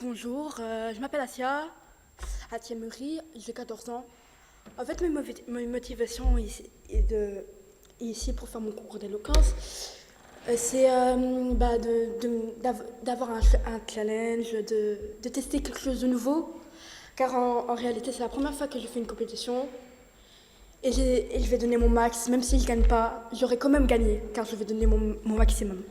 Bonjour, je m'appelle Atia Muri, j'ai 14 ans. En fait, mes motivations ici pour faire mon concours d'éloquence, c'est d'avoir un challenge, de tester quelque chose de nouveau. Car en réalité, c'est la première fois que je fais une compétition. Et je vais donner mon max, même si je ne gagne pas, j'aurai quand même gagné, car je vais donner mon maximum.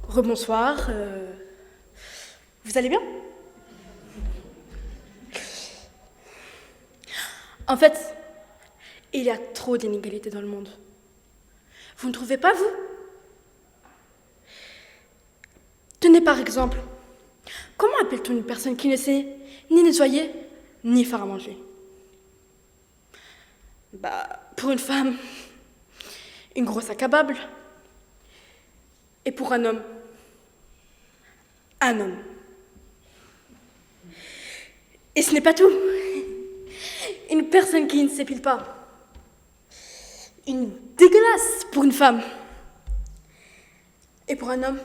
Rebonsoir, vous allez bien? En fait, il y a trop d'inégalités dans le monde. Vous ne trouvez pas, vous? Tenez par exemple, comment appelle-t-on une personne qui ne sait ni nettoyer, ni faire à manger? Pour une femme, une grosse incapable. Et pour un homme, un homme. Et ce n'est pas tout. Une personne qui ne s'épile pas. Une dégueulasse pour une femme. Et pour un homme,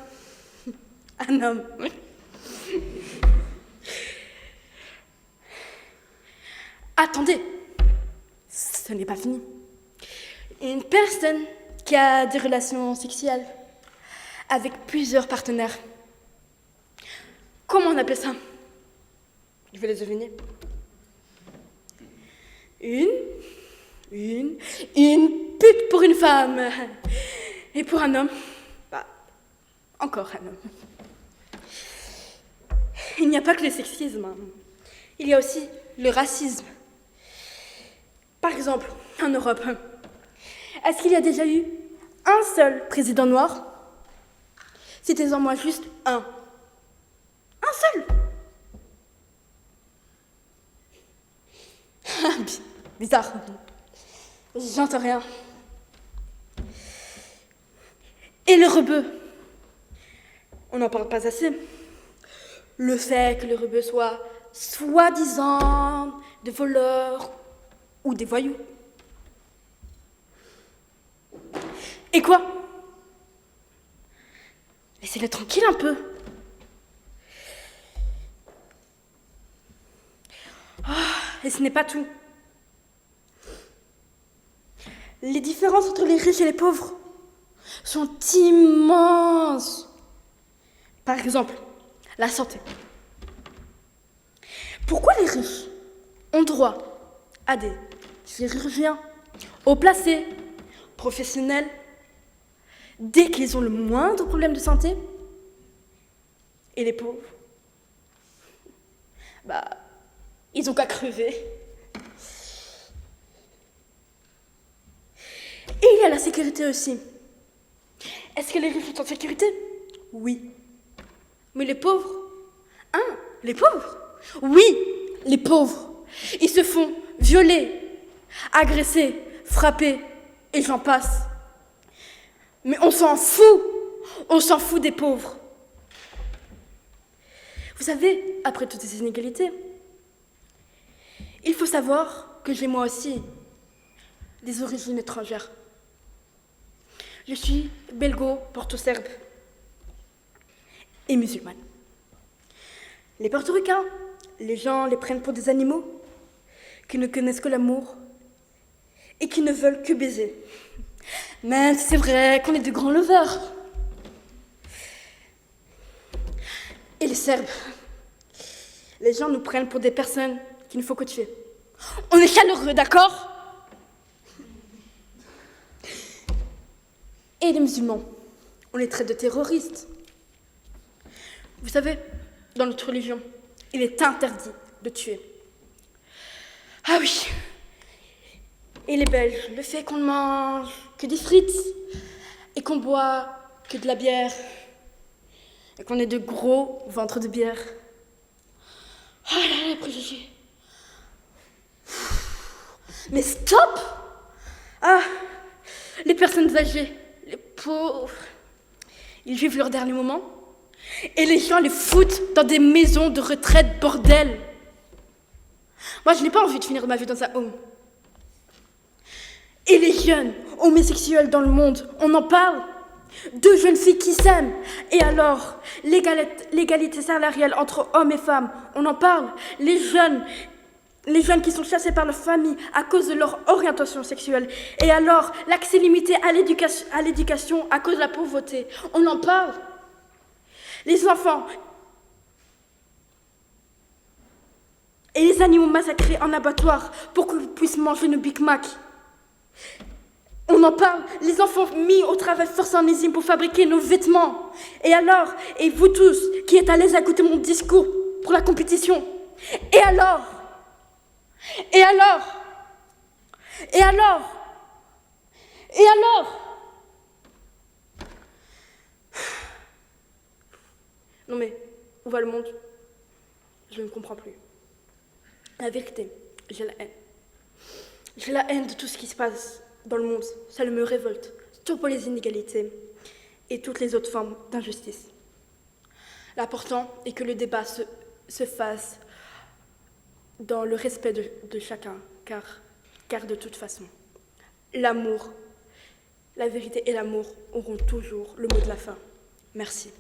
un homme. Attendez, ce n'est pas fini. Une personne qui a des relations sexuelles avec plusieurs partenaires. Comment on appelle ça? Je vais les deviner. Une pute pour une femme. Et pour un homme, encore un homme. Il n'y a pas que le sexisme, hein. Il y a aussi le racisme. Par exemple, en Europe, est-ce qu'il y a déjà eu un seul président noir? Citez-en moi juste un. Un seul. Bizarre. J'entends rien. Et le rebeu? On n'en parle pas assez. Le fait que le rebeu soit soi-disant des voleurs ou des voyous. Et quoi? Laissez-le tranquille un peu. Et ce n'est pas tout. Les différences entre les riches et les pauvres sont immenses. Par exemple, la santé. Pourquoi les riches ont droit à des chirurgiens haut placés, professionnels, dès qu'ils ont le moindre problème de santé? Et les pauvres, ils ont qu'à crever. Et il y a la sécurité aussi. Est-ce que les riches sont en sécurité? Oui. Mais les pauvres? Hein? Les pauvres? Oui, les pauvres. Ils se font violer, agresser, frapper, et j'en passe. Mais on s'en fout. On s'en fout des pauvres. Vous savez, après toutes ces inégalités, il faut savoir que j'ai moi aussi des origines étrangères. Je suis belgo-porto-serbe et musulmane. Les portoricains, les gens les prennent pour des animaux qui ne connaissent que l'amour et qui ne veulent que baiser. Mais c'est vrai qu'on est de grands lovers. Et les Serbes, les gens nous prennent pour des personnes qu'il ne faut que tuer. On est chaleureux, d'accord? Et les musulmans, on les traite de terroristes. Vous savez, dans notre religion, il est interdit de tuer. Ah oui. Et les Belges, le fait qu'on ne mange que des frites et qu'on boit que de la bière et qu'on ait de gros ventres de bière. Ah là là, les préjugés. Mais stop! Ah, les personnes âgées, les pauvres, Ils vivent leur dernier moment et les gens les foutent dans des maisons de retraite, bordel. Moi, je n'ai pas envie de finir ma vie dans un home. Et les jeunes homosexuels dans le monde, on en parle. 2 jeunes filles qui s'aiment. Et alors, l'égalité salariale entre hommes et femmes, on en parle. Les jeunes qui sont chassés par leur famille à cause de leur orientation sexuelle. Et alors, l'accès limité à l'éducation à cause de la pauvreté, on en parle. Les enfants et les animaux massacrés en abattoir pour qu'ils puissent manger nos Big Mac. On en parle, les enfants mis au travail forcé en usine pour fabriquer nos vêtements. Et alors, et vous tous qui êtes à l'aise à écouter mon discours pour la compétition, et alors, non mais, où va le monde? Je ne comprends plus. La vérité, j'ai la haine. J'ai la haine de tout ce qui se passe dans le monde. Ça me révolte, surtout pour les inégalités et toutes les autres formes d'injustice. L'important est que le débat se fasse dans le respect de chacun, car de toute façon, l'amour, la vérité et l'amour auront toujours le mot de la fin. Merci.